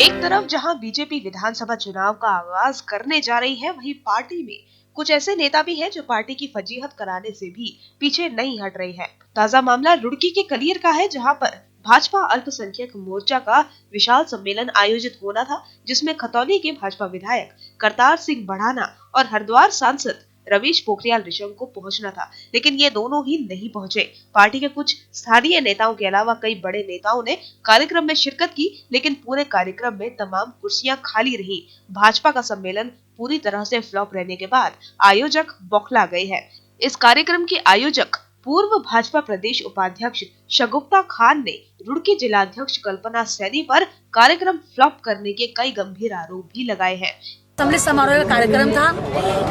एक तरफ जहां बीजेपी विधानसभा चुनाव का आगाज करने जा रही है, वहीं पार्टी में कुछ ऐसे नेता भी हैं जो पार्टी की फजीहत कराने से भी पीछे नहीं हट रहे हैं। ताजा मामला रुड़की के कलियर का है, जहां पर भाजपा अल्पसंख्यक मोर्चा का विशाल सम्मेलन आयोजित होना था, जिसमें खतौनी के भाजपा विधायक करतार सिंह बढ़ाना और हरिद्वार सांसद रमेश पोखरियाल निशंक को पहुंचना था, लेकिन ये दोनों ही नहीं पहुंचे। पार्टी के कुछ स्थानीय नेताओं के अलावा कई बड़े नेताओं ने कार्यक्रम में शिरकत की, लेकिन पूरे कार्यक्रम में तमाम कुर्सियां खाली रही। भाजपा का सम्मेलन पूरी तरह से फ्लॉप रहने के बाद आयोजक बौखला गए हैं। इस कार्यक्रम के आयोजक पूर्व भाजपा प्रदेश उपाध्यक्ष शगुफ्ता खान ने रुड़की जिलाध्यक्ष कल्पना सैनी पर कार्यक्रम फ्लॉप करने के कई गंभीर आरोप भी लगाए हैं। असेंबली समारोह का कार्यक्रम था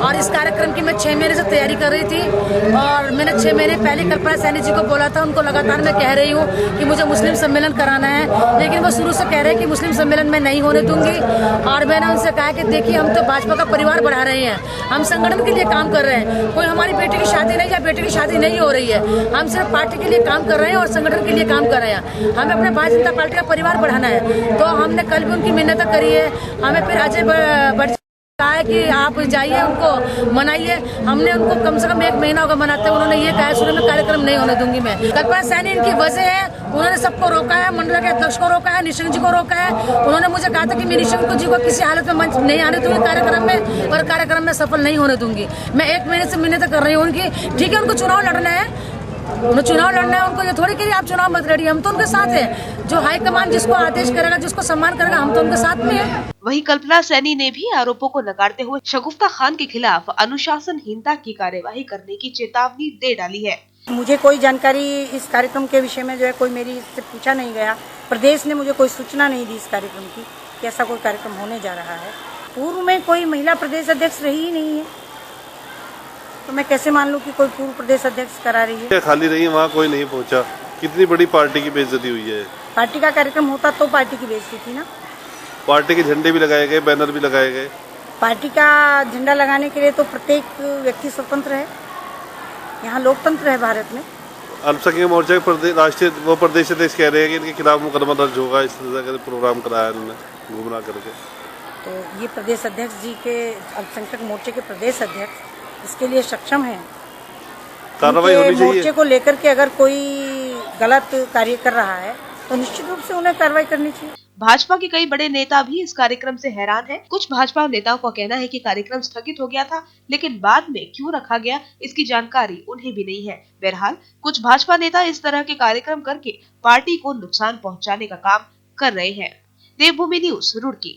और इस कार्यक्रम की मैं 6 महीने से तैयारी कर रही थी और मैंने 6 महीने पहले कल्पना सैनी जी को बोला था। उनको लगातार मैं कह रही हूँ कि मुझे मुस्लिम सम्मेलन कराना है, लेकिन वो शुरू से कह रहे हैं कि मुस्लिम सम्मेलन में नहीं होने दूंगी। और मैंने उनसे कहा कि देखिए, हम तो भाजपा का परिवार बढ़ा रहे हैं, हम संगठन के लिए काम कर रहे हैं। कोई हमारी बेटी की शादी नहीं या बेटी की शादी नहीं हो रही है, हम सिर्फ पार्टी के लिए काम कर रहे हैं और संगठन के लिए काम कर रहे हैं। हमें अपने भारतीय जनता पार्टी का परिवार बढ़ाना है। तो हमने कल भी उनकी मिन्नत करी है। हमें फिर अजय कहा है कि आप जाइए, उनको मनाइए। हमने उनको कम से कम 1 महीना होगा मनाते हैं। उन्होंने ये कहा शुरू में कार्यक्रम नहीं होने दूंगी मैं। कल्पना सैनी इनकी वजह है, उन्होंने सबको रोका है, मंडल के अध्यक्ष को रोका है, निशंक जी को रोका है। उन्होंने मुझे कहा था कि मैं निशंक जी को किसी हालत में मंच नहीं आने दूंगी कार्यक्रम में, और कार्यक्रम में सफल नहीं होने दूंगी। मैं 1 महीने से मिन्नत कर रही हूँ उनकी। ठीक है, उनको चुनाव लड़ना है, उन्हें चुनाव लड़ना है उनको। ये थोड़ी कि आप चुनाव मत लड़िए, हम तो उनके साथ हैं। जो हाईकमान जिसको आदेश करेगा, जिसको सम्मान करेगा, हम तो उनके साथ में हैं। वहीं कल्पना सैनी ने भी आरोपों को नकारते हुए शगुफ्ता खान के खिलाफ अनुशासनहीनता की कार्यवाही करने की चेतावनी दे डाली है। मुझे कोई जानकारी इस कार्यक्रम के विषय में जो है कोई मेरी इससे पूछा नहीं गया। प्रदेश ने मुझे कोई सूचना नहीं दी इस कार्यक्रम की कि ऐसा कोई कार्यक्रम होने जा रहा है। पूर्व में कोई महिला प्रदेश अध्यक्ष रही ही नहीं है, तो मैं कैसे मान लूं कि कोई पूर्व प्रदेश अध्यक्ष करा रही है। खाली रही, वहाँ कोई नहीं पहुँचा। कितनी बड़ी पार्टी की बेइज्जती हुई है। पार्टी का कार्यक्रम होता तो पार्टी की बेइज्जती थी ना। पार्टी के झंडे भी लगाए गए, बैनर भी लगाए गए। पार्टी का झंडा लगाने के लिए तो प्रत्येक व्यक्ति स्वतंत्र है। यहाँ लोकतंत्र है भारत में। अल्पसंख्यक मोर्चा के राष्ट्रीय प्रदेश अध्यक्ष कह रहे हैं कि इनके खिलाफ मुकदमा दर्ज होगा। इस तरह का प्रोग्राम कराया उन्होंने गुमराह करके। तो ये प्रदेश अध्यक्ष जी के, अल्पसंख्यक मोर्चे के प्रदेश अध्यक्ष इसके लिए सक्षम है। कार्रवाई होनी चाहिए। मोर्चे को लेकर के अगर कोई गलत कार्य कर रहा है तो निश्चित रूप से उन्हें कार्रवाई करनी चाहिए। भाजपा के कई बड़े नेता भी इस कार्यक्रम से हैरान हैं। कुछ भाजपा नेताओं का कहना है कि कार्यक्रम स्थगित हो गया था, लेकिन बाद में क्यों रखा गया इसकी जानकारी उन्हें भी नहीं है। बहरहाल कुछ भाजपा नेता इस तरह के कार्यक्रम करके पार्टी को नुकसान पहुंचाने का काम कर रहे हैं। देवभूमि न्यूज, रुड़की।